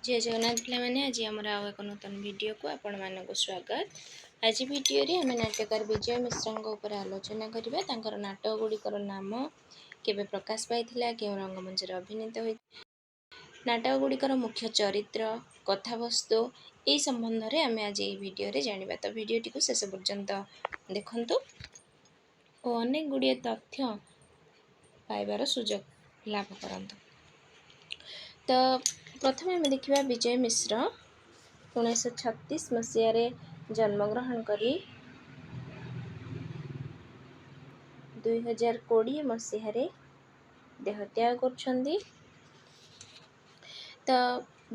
जय जगन्नाथ पिलामाने आज आमर आउ एक नूतन वीडियो को आपण मानक स्वागत। आज वीडियो रे आम नाट्यकार विजय मिश्र उपर आलोचना करिबा। तांकर नाटक गुड़िकर नाम केबे प्रकाश पाइथिला, केउ रंगमंच रे अभिनीत होई, नाटक गुड़िकर मुख्य चरित्र कथावस्तु ए संबंध रे आम आज ए वीडियो रे जानिबा। तो वीडियो टी को शेष पर्यंत देखंतु और अनेक गुड़िए तथ्य पाइबार सुजोग लाभ करंतु। तो प्रथम आम देखा विजय मिश्र 1936 मसीह जन्मग्रहण करी 2020 मसीह देहत्याग कर। तो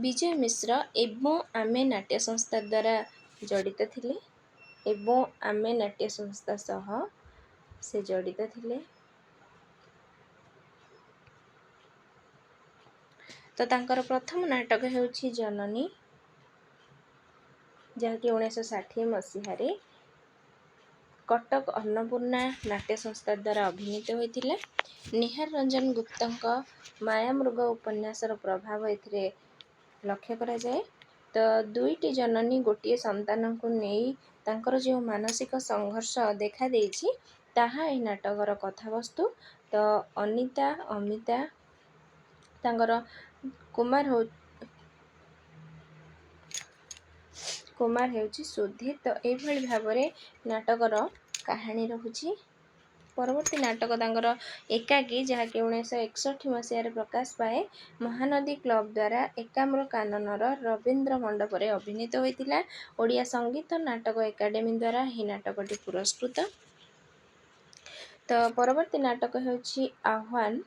विजय मिश्र एवं आमे नाट्य संस्था द्वारा जड़ित थिले एवं आमे नाट्य संस्था सह से जड़ित थिले। तो तांकर प्रथम नाटक हेउछि जननी, जहाँकि 1960 मसीह कटक अन्नपूर्णा नाट्य संस्था द्वारा अभिनीत होइथिला। निहार रंजन गुप्तଙ୍କ मायामृग उपन्यासर प्रभाव एथिरे लक्ष्य करा जाए। तो दुईटी जननी गोटिए संतान को नहीं तांकर जो मानसिक संघर्ष देखा देइछि ताहा ए नाटकर कथावस्तु। तो अनिता अमिता तांकर कुमार हेउछि सुधीर। तो एभଳି भाबरे नाटकर कहानी रहुछि। परवर्ती नाटक तांकर एकाकी, जहाँकि 1961 मसीह प्रकाश पाए महानदी क्लब द्वारा एकाम्र काननर रवींद्र मंडप रे अभिनीत होइतिला। ओडिया संगीत नाटक एकाडेमी द्वारा ही नाटकटी पुरस्कृत। तो परवर्ती नाटक हेउछि आह्वान,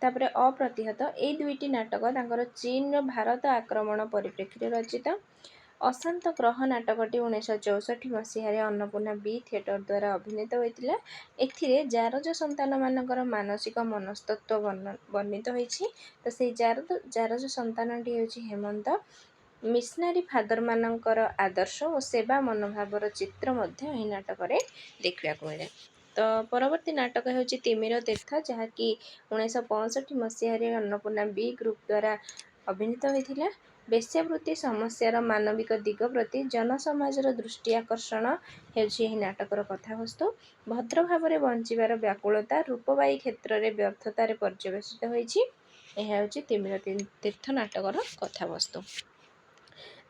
तापरे अप्रतिहत। ए दुईटी नाटक तांकर चीन रो भारत आक्रमण परिप्रेक्षी रचित। अशांत ग्रह नाटकटी 1964 मसीह अन्नपूर्णा बी थिएटर द्वारा अभिनीत होइतिला। एथिरे जारज संतान मानकर मानसिक मनस्तत्व वर्णित होइछि। तो से जारज संतानटी हेउछि हेमंत। मिशनरी फादर मानकर आदर्श और सेवा मनोभावर चित्र मध्य एही नाटक रे देखिबा को मिले। तो परवर्ती नाटक हेउछि तिमिर तीर्थ, जहाँकि 1965 मसीह अन्नपूर्णा बी ग्रुप द्वारा अभिनीत होइथिला। वेश्यावृत्ति समस्यार मानविक दिग प्रति जनसमाजर दृष्टि आकर्षण हेउछि एही नाटकर कथावस्तु। भद्र भावरे बंचिबार व्याकुलता रूपवाई क्षेत्र रे व्यर्थतार पर्यवेसित होइछि। एहा हेउछि तिमिर तीर्थ नाटकर कथावस्तु।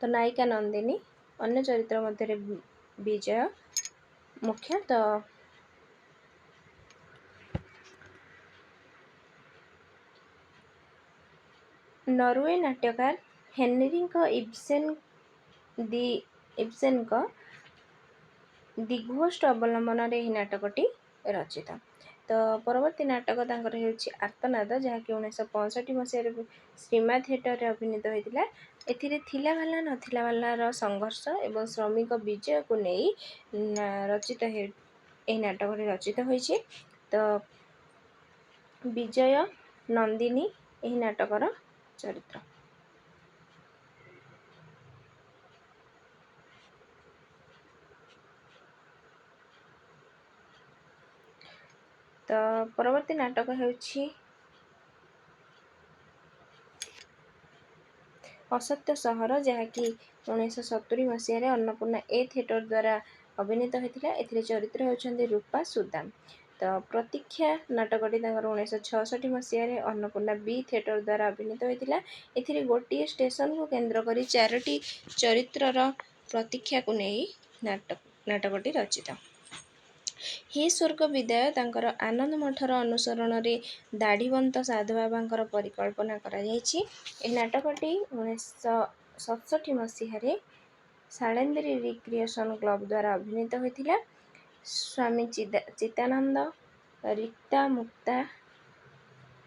तो नायिका नंदिनी, अन्य चरित्र मध्य विजय मुख्य। तो नॉर्वे नाट्यकार हेनरिक इब्सेन दिग्घोष्ट अवलंबन रे ही नाटकटी रचित। तो परवर्ती नाटक तांकर हेउछि आर्तनाद, जहाँकि 1965 मसीह श्रीमा थिएटर रे अभिनीत होइतिला। एथिरे थिला वाला नथिला वाला संघर्ष एवं श्रमिक विजय को नहीं रचित एही नाटक रे रचित होइछि। तो विजय नंदिनी एही नाटकर चरित्र। तो परवर्ती नाटक हेउछि असत्य सहर, जहाँकि 1970 मसीह अन्नपूर्णा ए थिएटर द्वारा अभिनीत होइतिला। एथिरे चरित्र हेउछन्ति रूपा सुदाम। तो प्रतीक्षा नाटकटी तांकर 1966 मसीह अन्नपूर्णा बी थिएटर द्वारा अभिनीत होइतिला। एथिरे गोटिए स्टेशन को केंद्र करी चारोटी चरित्रर प्रतीक्षा को नहीं नाटकटी रचित। हे स्वर्ग विदाय तांकर आनंद मठर अनुसरण रे दाढ़ीवंत साधु बाबांकर परिकल्पना करा जायछि। एही नाटकटी 1967 मसीह शालेंद्री रिक्रिएशन क्लब द्वारा अभिनीत होइतिला। स्वामी चिदानंद रिक्ता मुक्ता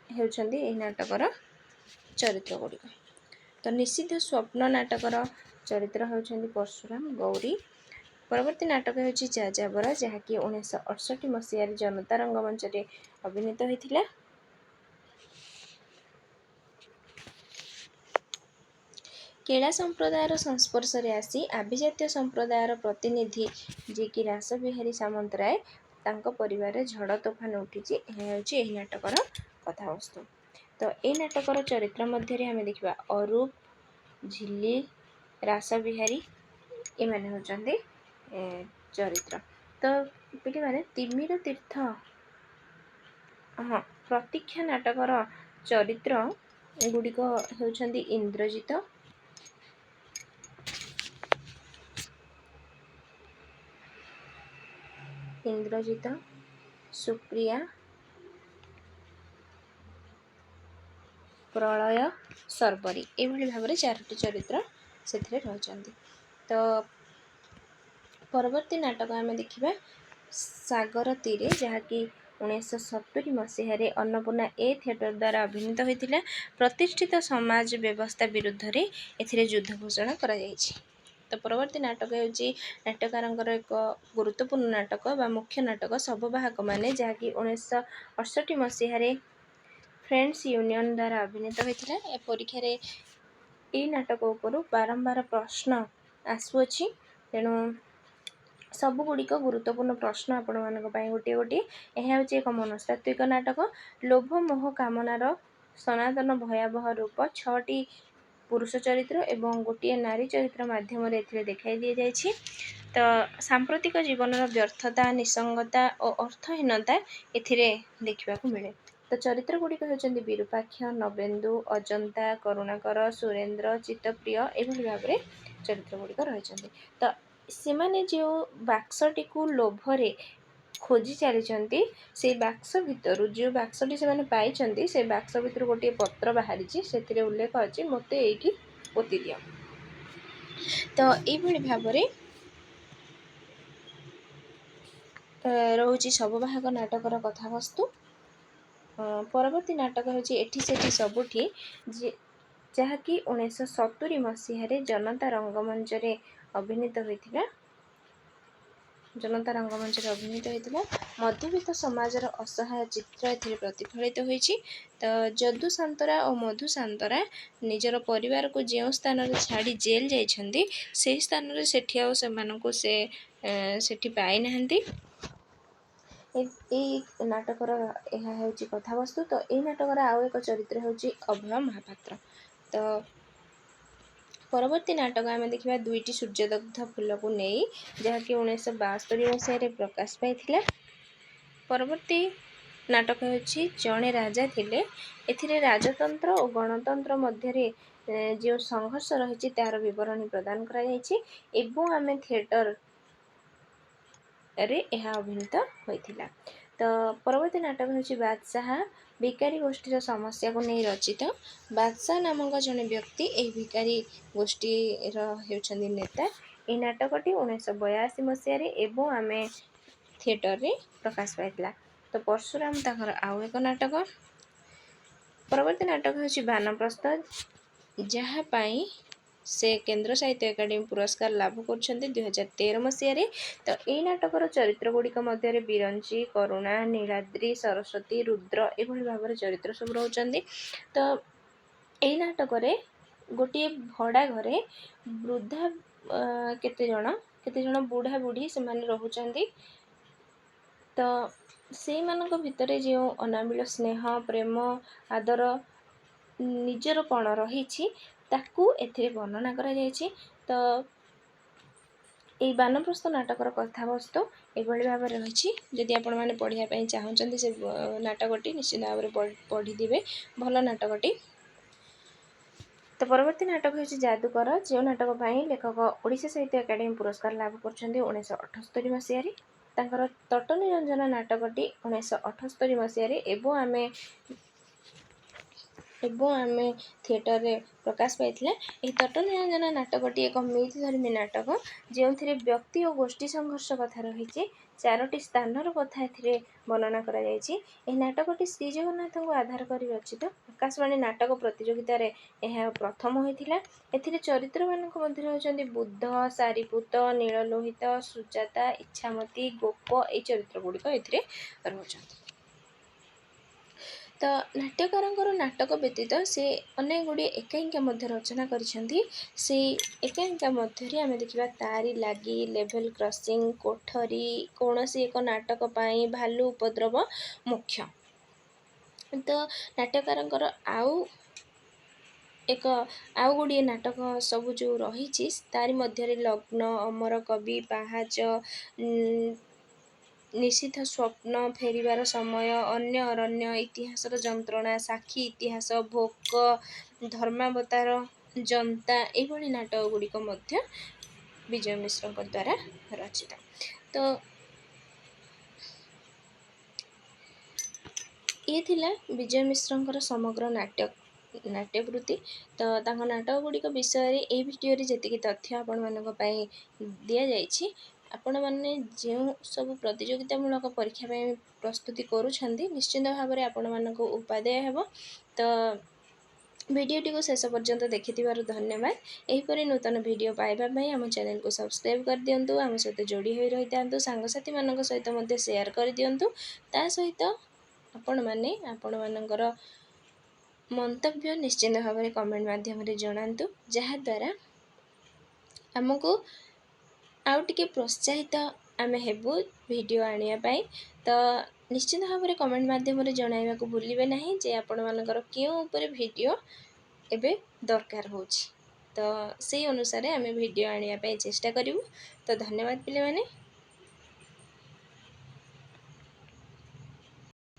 हेउछन्ति एही नाटकर चरित्र गुड़िक। तो निषिद्ध स्वप्न नाटकर चरित्र हेउछन्ति परशुराम गौरी। परवर्ती नाटक हेउछि जाजाबरा, जहाँकि 1968 मसीह जनता रंगमंच रे अभिनीत होइतिला। केला संप्रदायर संस्पर्श रे आसी आभिजातीय संप्रदायर प्रतिनिधि जे कि रासबिहारी सामंतराय तांको परिवार रे झड़ तोफान उठिछि। एहा हेउछि एही नाटकर कथावस्तु। तो ये नाटकर चरित्र मध्य आम देखा अरूप, झिल्ली, रासबिहारी एमाने होचंदी चरित्र। तो पिटी माने तिमिर तीर्थ हाँ प्रतीक्षा नाटकर चरित्र गुड़िक होचंदी इंद्रजित, सुप्रिया, प्रलय, सर्वरी एभली भाव में 4टी चरित्र से रही। तो परवर्ती नाटक आम देखा सागर तीरे जहाँकि 1970 मसीह अन्नपूर्णा ए थिएटर द्वारा अभिनीत होता प्रतिष्ठित समाज व्यवस्था विरुद्ध रे एथिरे युद्ध घोषणा करा जायछि। तो परवर्ती नाटक होची नाट्यकार एक गुरुत्वपूर्ण नाटक बा मुख्य नाटक सबवाहक माने जहाँकि 1968 मसीह फ्रेंड्स यूनियन द्वारा अभिनीत होता ए परीक्षा रे यही नाटक उपरू बारंबार प्रश्न आसुअछि। तेणु सबुगुड़िक गुरुत्वपूर्ण प्रश्न आपण मानक पई गोटे गोटे यह हूँ एक मनस्तात्विक नाटक लोभ मोह कामनार सनातन भयावह रूप 6टी पुरुष चरित्र एवं गोटे नारी चरित्र माध्यम देखाई दि जाइछि। तो सांप्रतिक जीवन व्यर्थता निसंगता और अर्थहीनता एथिरे देखा मिले। तो चरित्र गुड़िक होचंदी विरूपाक्ष, नवेन्दु, अजंता, करुणाकर, सुरेंद्र, चित्तप्रिय एभली भाव में चरित्र गुड़िक रही। तो सेमाने जो बाक्सटी को लोभरे खोजी चली से बाक्स भितर जो बाक्सटी से पाई से बाक्स भितर गोटे पत्र बाहरी से उल्लेख अच्छी मत ये पोती दियो। तो ये भाव में रोचे सबवाहक नाटकर कथावस्तु। परवर्ती नाटक होची एठी सेठी सबुठी जहाँकि 1970 मसीह जनता रंगमंच रे अभिनीत होता मध्यवित्त समाजर असहाय चित्र एथिरे प्रतिफलित होइछि। तो जदू सांतरा और मधु सांतरा निजर परिवार को जो स्थान रे छाड़ी जेल जाइछंदी से स्थान रे सेठी आउ सेमानकु से सेठी पाई नाहंती। ए नाटकर यह होची कथावस्तु। तो ये नाटकर आउ एक चरित्र होची अभय महापात्र। तो परवर्ती नाटक आम देखा 2टी सूर्यदग्ध फूल को नहीं जहाँकि 1972 मसीह प्रकाश पाई। परवर्ती नाटक होची जड़े राजा थिले एथिरे राजतंत्र और गणतंत्र मध्य जो संघर्ष रही तार विवरणी प्रदान करा जायछि एवं आम थिएटर रे यह अभिनीत होइथिला। तो परवर्ती नाटक होची बादशाह भिकारी गोष्ठीर समस्या को नहीं रचित। बादशाह नामक जड़े व्यक्ति यह भिकारी गोष्ठीर होउछंदी नेता। यह नाटकटी 1982 मसीह एवं आम थिएटर रे प्रकाश पाइथिला। तो परशुराम ताकर आउ एक नाटक। परवर्ती नाटक होची बानप्रस्थ जहाँ पाई से केंद्र साहित्य एकाडेमी पुरस्कार लाभ करछंती 2013 मसीह। तो यही नाटकर चरित्र गुड़िक मध्य बिरंची, करुणा, नीलाद्री, सरस्वती, रुद्र एभली भाव में चरित्र सब रोचंदी। तो यही नाटक गोटे भड़ा घरे वृद्धा केते जण बुढ़ा बुढ़ी से माने रहुचंदी। तो से मानक भितरे जो अनामिल स्नेह प्रेम आदर निजर पण रही ताकू एथिरे वर्णना करा जायछि। तो ये बानप्रस्थ नाटकर कथावस्तु एभली भाव में रही। जदि आपण मैंने पढ़िया ପାଇଁ चाहूचंदी से नाटकटी निश्चित भाव में पढ़ी दिबे भल नाटकटी। तो परवर्ती नाटक होची जादूकर जो नाटक ପାଇଁ लेखक ओडिशा साहित्य एकाडेमी पुरस्कार लाभ करछंती 1978 मसीह। तांकर तट निरंजन नाटकटी 1978 मसीह एवं आम थिएटर रे प्रकाश पाइथिला। यह तट निरंजन नाटकटी एक मिथ धर्मी नाटक जो व्यक्ति और गोष्ठी संघर्ष कथा रही 4टी स्थानर कथा एथिरे वर्णना करा जायछि। यह नाटकटी श्री जगन्नाथ को आधार कर रचित। आकाशवाणी नाटक प्रतियोगिता रे यह प्रथम होइथिला। एथिरे चरित्र मानक मध्य होचंदी बुद्ध, सारीपुत, नीललोहित, सुजाता, इच्छामती, गोप ए चरित्र गुड़िक एथिरे रहुचंदी। तो नाट्यकार नाटक व्यतीत से अनेक गुड़िए एकांकिका मध्य रचना करिसेंती। से एकांकिका मध्य आम देखा तारी लागी, लेवल क्रॉसिंग, कोठरी, कौन सी एक नाटक पाई, भालू उपद्रव मुख्य। ତ ନାଟ୍ୟକାରଙ୍କର ଆଉ ଗୁଡ଼ିଏ ନାଟକ ସବୁ ଯେଉଁ ରହିଛି ତାରି ମଧ୍ୟରେ ଲଗ୍ନ, ଅମର କବି, ପାହାଚ, ନିଶିଥ ସ୍ୱପ୍ନ, ଫେରିବାର ସମୟ, ଅନ୍ୟ ଅରଣ୍ୟ, ଇତିହାସର ଯନ୍ତ୍ରଣା, ସାକ୍ଷୀ ଇତିହାସ, ଭୋକ, ଧର୍ମାବତାର, ଜନ୍ତା ଏଇଭଳି ନାଟକ ଗୁଡ଼ିକ ମଧ୍ୟ ବିଜୟ ମିଶ୍ରଙ୍କ ଦ୍ୱାରା ରଚିତ। ତ ଇଏ ଥିଲା ବିଜୟ ମିଶ୍ରଙ୍କର ସମଗ୍ର ନାଟ୍ୟବୃତ୍ତି। ତ ତାଙ୍କ ନାଟକ ଗୁଡ଼ିକ ବିଷୟରେ ଏହି ଭିଡ଼ିଓରେ ଯେତିକି ତଥ୍ୟ ଆପଣମାନଙ୍କ ପାଇଁ ଦିଆଯାଇଛି, ଆପଣମାନେ ଯେଉଁ ସବୁ ପ୍ରତିଯୋଗିତାମୂଳକ ପରୀକ୍ଷା ପାଇଁ ପ୍ରସ୍ତୁତି କରୁଛନ୍ତି ନିଶ୍ଚିନ୍ତ ଭାବରେ ଆପଣମାନଙ୍କୁ ଉପାଦେୟ ହେବ। ତ ଭିଡ଼ିଓଟିକୁ ଶେଷ ପର୍ଯ୍ୟନ୍ତ ଦେଖିଥିବାରୁ ଧନ୍ୟବାଦ। ଏହିପରି ନୂତନ ଭିଡ଼ିଓ ପାଇବା ପାଇଁ ଆମ ଚ୍ୟାନେଲକୁ ସବସ୍କ୍ରାଇବ୍ କରିଦିଅନ୍ତୁ, ଆମ ସହିତ ଯୋଡ଼ି ହୋଇ ରହିଥାନ୍ତୁ, ସାଙ୍ଗସାଥିମାନଙ୍କ ସହିତ ମଧ୍ୟ ସେୟାର କରିଦିଅନ୍ତୁ। ତା ସହିତ ଆପଣମାନେ ଆପଣମାନଙ୍କର ମନ୍ତବ୍ୟ ନିଶ୍ଚିନ୍ତ ଭାବରେ କମେଣ୍ଟ ମାଧ୍ୟମରେ ଜଣାନ୍ତୁ, ଯାହାଦ୍ୱାରା ଆମକୁ ଆଉ ଟିକେ ପ୍ରୋତ୍ସାହିତ ଆମେ ହେବୁ ଭିଡ଼ିଓ ଆଣିବା ପାଇଁ। ତ ନିଶ୍ଚିନ୍ତ ଭାବରେ କମେଣ୍ଟ ମାଧ୍ୟମରେ ଜଣାଇବାକୁ ଭୁଲିବେ ନାହିଁ ଯେ ଆପଣମାନଙ୍କର କେଉଁ ଉପରେ ଭିଡ଼ିଓ ଏବେ ଦରକାର ହେଉଛି। ତ ସେଇ ଅନୁସାରେ ଆମେ ଭିଡ଼ିଓ ଆଣିବା ପାଇଁ ଚେଷ୍ଟା କରିବୁ। ତ ଧନ୍ୟବାଦ ପିଲାମାନେ।